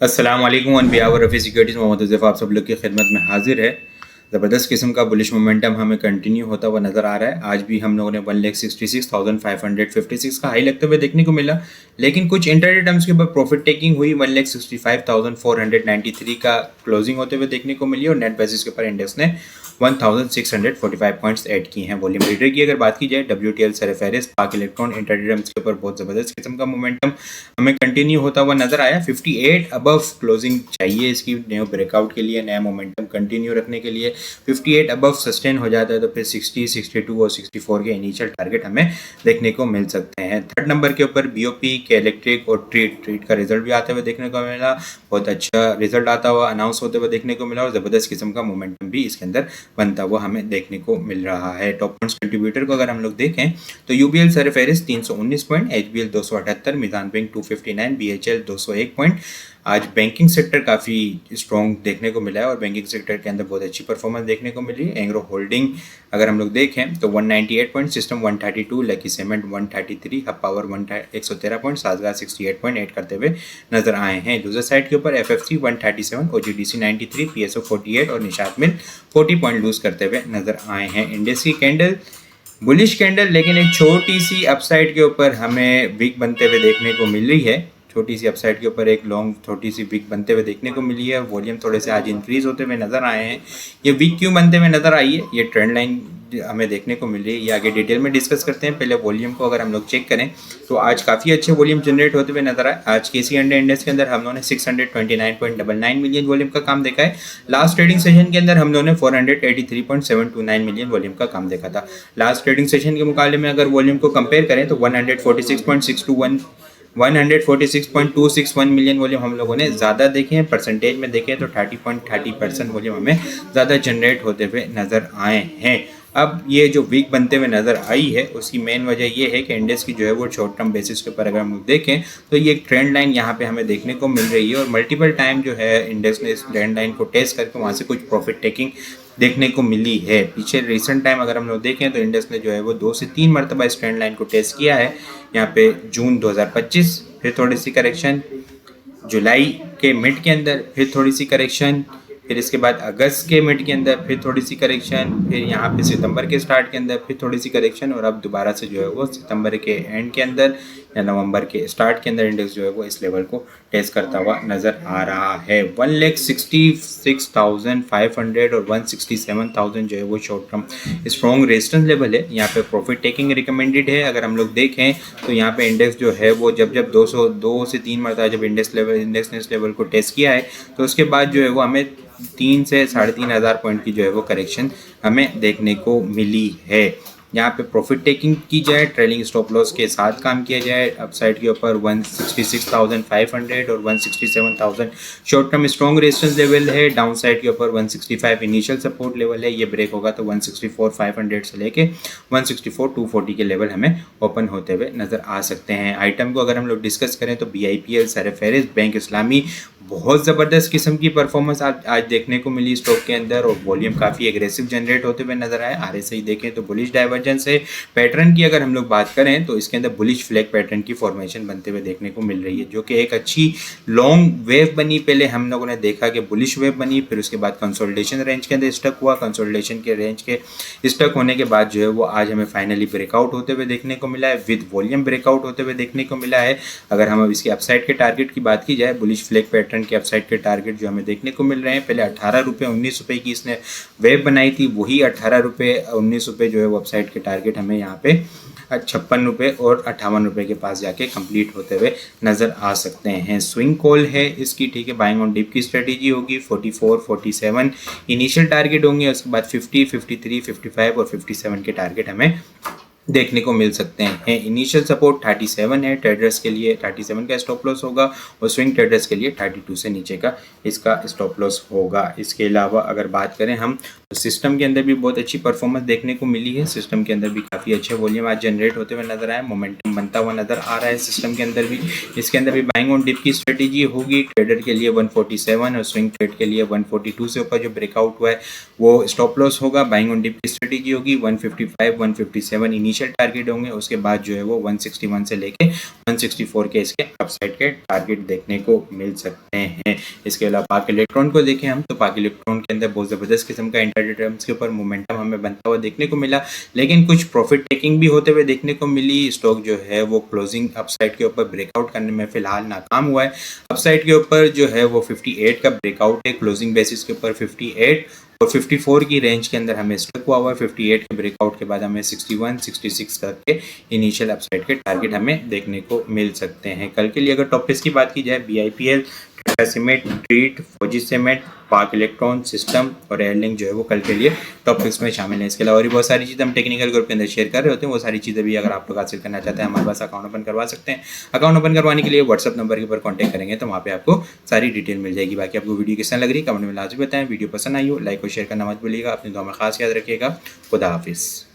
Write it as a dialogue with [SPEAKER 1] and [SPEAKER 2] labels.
[SPEAKER 1] अस्सलाम वालेकुम on behalf Rafi securities Mohammad Huzaifa आप सब लोग की खिदमत में हाजिर है। ज़बरदस्त किस्म का बुलिश मोमेंटम हमें कंटिन्यू होता हुआ नज़र आ रहा है। आज भी हम लोगों ने 1,66,556 का हाई लगते हुए देखने को मिला, लेकिन कुछ इंटरडे टर्म्स के ऊपर प्रॉफिट टेकिंग हुई। 1,65,493 का क्लोजिंग होते हुए देखने को मिली और नेट बेसिस के ऊपर इंडेक्स ने 1,645 पॉइंट्स ऐड किए हैं। वॉल्यूम रीडर की अगर बात की जाए, WTL सरेफेरिस पाक इलेक्ट्रॉन इंटरडे टर्म्स के ऊपर बहुत ज़बरदस्त किस्म का मोमेंटम हमें कंटिन्यू होता हुआ नजर आया। 58 अबव क्लोजिंग चाहिए इसकी न्यू ब्रेकआउट के लिए, नया मोमेंटम कंटिन्यू रखने के लिए। 58 अबव सस्टेन हो जाता है तो फिर 60, 62 और 64 के इनिशियल टारगेट हमें देखने को मिल सकते हैं। थर्ड नंबर के ऊपर BOP के इलेक्ट्रिक और ट्रीट का रिजल्ट भी आते हुए देखने को मिला। बहुत अच्छा रिजल्ट आता हुआ अनाउंस होते हुए देखने को मिला और ज़बरदस्त किस्म का मोमेंटम भी इसके अंदर बनता हुआ हमें देखने को मिल रहा है। टॉप कंट्रीब्यूटर को अगर हम लोग देखें तो UBL सरेफेरिस 319 point, HBL 278, Meezan bank 259, BHL 201 point. आज बैंकिंग सेक्टर काफ़ी स्ट्रॉन्ग देखने को मिला है और बैंकिंग सेक्टर के अंदर बहुत अच्छी परफॉर्मेंस देखने को मिली। एंग्रो होल्डिंग अगर हम लोग देखें तो 198 point, System 132, Lucky Cement 133, Hub Power 113 point, Sazgar 68.8 करते हुए नजर आए हैं। लूजर साइड के ऊपर FFC 137, OGDC 93, PSO 48 और निशात मिल 40 पॉइंट लूज करते हुए नजर आए हैं। इंडेक्स की कैंडल बुलिश कैंडल, लेकिन एक छोटी सी अपसाइड के ऊपर हमें वीक बनते हुए देखने को मिल रही है। छोटी सी अपसाइड के ऊपर एक लॉन्ग छोटी सी वीक बनते हुए देखने को मिली है। वॉल्यूम थोड़े से आज इंक्रीज होते हुए नजर आए हैं। ये वीक क्यों बनते हुए नजर आई है, ये ट्रेंड लाइन हमें देखने को मिल रही है। ये आगे डिटेल में डिस्कस करते हैं। पहले वॉल्यूम को अगर हम लोग चेक करें तो आज काफ़ी अच्छे वॉल्यूम जनरेट होते हुए नजर आए। आज KC इंडेक्स के अंदर हम लोगों ने 629.99 मिलियन वॉल्यूम का काम देखा है। लास्ट ट्रेडिंग सेशन के अंदर हम लोगों ने 483.729 मिलियन वॉल्यूम का काम देखा था। लास्ट ट्रेडिंग सेशन के मुकाबले में अगर वॉल्यूम को कंपेयर करें तो 146.261 मिलियन वॉल्यूम हम लोगों ने ज़्यादा देखे हैं। परसेंटेज में देखें तो 30.30% वॉल्यूम हमें ज़्यादा जनरेट होते हुए नज़र आए हैं। अब ये जो वीक बनते हुए नज़र आई है उसकी मेन वजह ये है कि इंडेक्स की जो है वो शॉर्ट टर्म बेसिस के ऊपर अगर हम देखें तो ये एक ट्रेंड लाइन यहाँ पे हमें देखने को मिल रही है और मल्टीपल टाइम जो है इंडेक्स ने इस ट्रेंड लाइन को टेस्ट करके वहाँ से कुछ प्रॉफिट टेकिंग देखने को मिली है। पीछे रिसेंट टाइम अगर हम लोग देखें तो इंडेक्स ने जो है वो 2 से 3 मरतबा इस ट्रेंड लाइन को टेस्ट किया है। यहाँ पे जून 2025 फिर थोड़ी सी करेक्शन, जुलाई के मिड के अंदर फिर थोड़ी सी करेक्शन, फिर इसके बाद अगस्त के मिड के अंदर फिर थोड़ी सी करेक्शन, फिर यहाँ पे सितंबर के स्टार्ट के अंदर फिर थोड़ी सी करेक्शन और अब दोबारा से जो है वो सितंबर के एंड के अंदर या नवंबर के स्टार्ट के अंदर इंडेक्स जो है वो इस लेवल को टेस्ट करता हुआ नज़र आ रहा है। 1,66,500 और 1,67,000 जो है वो short term strong resistance level है। यहाँ पे प्रॉफिट टेकिंग रिकमेंडेड है। अगर हम लोग देखें तो यहाँ पे इंडेक्स जो है वो जब 202 से 3 मरतबा जब इंडेक्स ने इस लेवल को टेस्ट किया है तो उसके बाद जो है वो हमें 3 से 3,500 पॉइंट की जो है वो करेक्शन हमें देखने को मिली है। यहाँ पे प्रॉफिट टेकिंग की जाए, ट्रेलिंग स्टॉप लॉस के साथ काम किया जाए। अपसाइड के ऊपर 166,500 और 167,000 short term strong resistance level है। डाउन साइड के ऊपर 165 इनिशियल सपोर्ट लेवल है। ये ब्रेक होगा तो 164,500 से लेके 164,240 के लेवल हमें ओपन होते हुए नजर आ सकते हैं। आइटम को अगर हम लोग डिस्कस करें तो BIPL सरेफेरिस बैंक इस्लामी बहुत ज़बरदस्त किस्म की परफॉर्मेंस आज देखने को मिली स्टॉक के अंदर और वॉल्यूम काफ़ी एग्रेसिव जनरेट होते हुए नजर आए। RSI देखें तो बुलिश डाइवर्जेंस है। पैटर्न की अगर हम लोग बात करें तो इसके अंदर बुलिश फ्लैग पैटर्न की फॉर्मेशन बनते हुए देखने को मिल रही है, जो कि एक अच्छी लॉन्ग वेव बनी। पहले हम लोगों ने देखा कि बुलिश वेव बनी, फिर उसके बाद कंसोलिडेशन रेंज के अंदर स्टक हुआ। कंसोलिडेशन के रेंज के स्टक होने के बाद जो है वो आज हमें फाइनली ब्रेकआउट होते हुए देखने को मिला है, विद वॉल्यूम ब्रेकआउट होते हुए देखने को मिला है। अगर हम अब इसके अपसाइड के टारगेट की बात की जाए, बुलिश फ्लैग पैटर्न के अपसाइड के टारगेट जो हमें देखने को मिल रहे हैं, पहले 18 रुपये 19 रुपये की इसने वेव बनाई थी, वही 18 रुपये 19 रुपये जो है वो अपसाइड के टारगेट हमें यहाँ पे 56 रुपये और 58 रुपये के पास जाके कंप्लीट होते हुए नजर आ सकते हैं। स्विंग कॉल है इसकी, ठीक है। बाइंग ऑन डिप की स्ट्रेटेजी होगी। 44 47 इनिशियल टारगेट होंगे, उसके बाद 50 53 55 और 57 के टारगेट हमें देखने को मिल सकते हैं। इनिशियल सपोर्ट 37 है ट्रेडर्स के लिए, 37 का स्टॉप लॉस होगा और स्विंग ट्रेडर्स के लिए 32 से नीचे का इसका स्टॉप लॉस होगा। इसके अलावा अगर बात करें हम तो सिस्टम के अंदर भी बहुत अच्छी परफॉर्मेंस देखने को मिली है। सिस्टम के अंदर भी काफ़ी अच्छे वॉल्यूम आज जनरेट होते हुए नजर आए, मोमेंटम बनता हुआ नजर आ रहा है सिस्टम के अंदर भी। इसके अंदर भी बाइंग ऑन डिप की स्ट्रेटेजी होगी। ट्रेडर के लिए 147 और स्विंग ट्रेड के लिए 142 से ऊपर जो ब्रेकआउट हुआ है वो स्टॉप लॉस होगा। बाइंग ऑन डिप की स्ट्रेटेजी होगी 155 157 इनिशियल इनिशियल टारगेट होंगे, उसके बाद जो है वो 161 से लेके 164 के इसके अपसाइड के टारगेट देखने को मिल सकते हैं। इसके अलावा पाक इलेक्ट्रॉन को देखें हम, तो पाक इलेक्ट्रॉन के अंदर बहुत ज़बरदस्त किस्म का इंट्राडे टर्म्स के ऊपर मोमेंटम हमें बनता हुआ देखने को मिला, लेकिन कुछ प्रॉफिट टेकिंग भी होते हुए देखने को मिली। स्टॉक जो है वो क्लोजिंग अपसाइड के ऊपर ब्रेकआउट करने में फिलहाल नाकाम हुआ है। अपसाइड के ऊपर जो है वो 58 का ब्रेकआउट है, क्लोजिंग बेसिस के ऊपर 58 और 54 की रेंज के अंदर हमें स्टक हुआ है। 58 के ब्रेकआउट के बाद हमें 61 66 करके इनिशियल अपसाइड के टारगेट हमें देखने को मिल सकते हैं। कल के लिए अगर टॉप पिक्स की बात की जाए, BIPL, टाटा सीमेंट, ट्रीट, फौजी सीमेंट, पाक इलेक्ट्रॉन, सिस्टम और एयरलिंक जो है वो कल के लिए टॉप पिक्स में शामिल है। इसके अलावा और भी बहुत सारी चीज़ें हम टेक्निकल ग्रुप के अंदर शेयर कर रहे होते हैं, वो सारी चीज़ें भी अगर आप लोग हासिल करना चाहते हैं हमारे पास अकाउंट ओपन करवा सकते हैं। अकाउंट ओपन करवाने के लिए व्हाट्सअप नंबर के ऊपर कॉन्टैक्ट करेंगे तो वहाँ पे आपको सारी डिटेल मिल जाएगी। बाकी आपको वीडियो किस तरह लग रही है कमेंट में लाजमी बताएं। वीडियो पसंद आई हो लाइक और शेयर करना मत भूलिएगा। अपनी दुआ में खास याद रखिएगा। खुदा हाफिज़।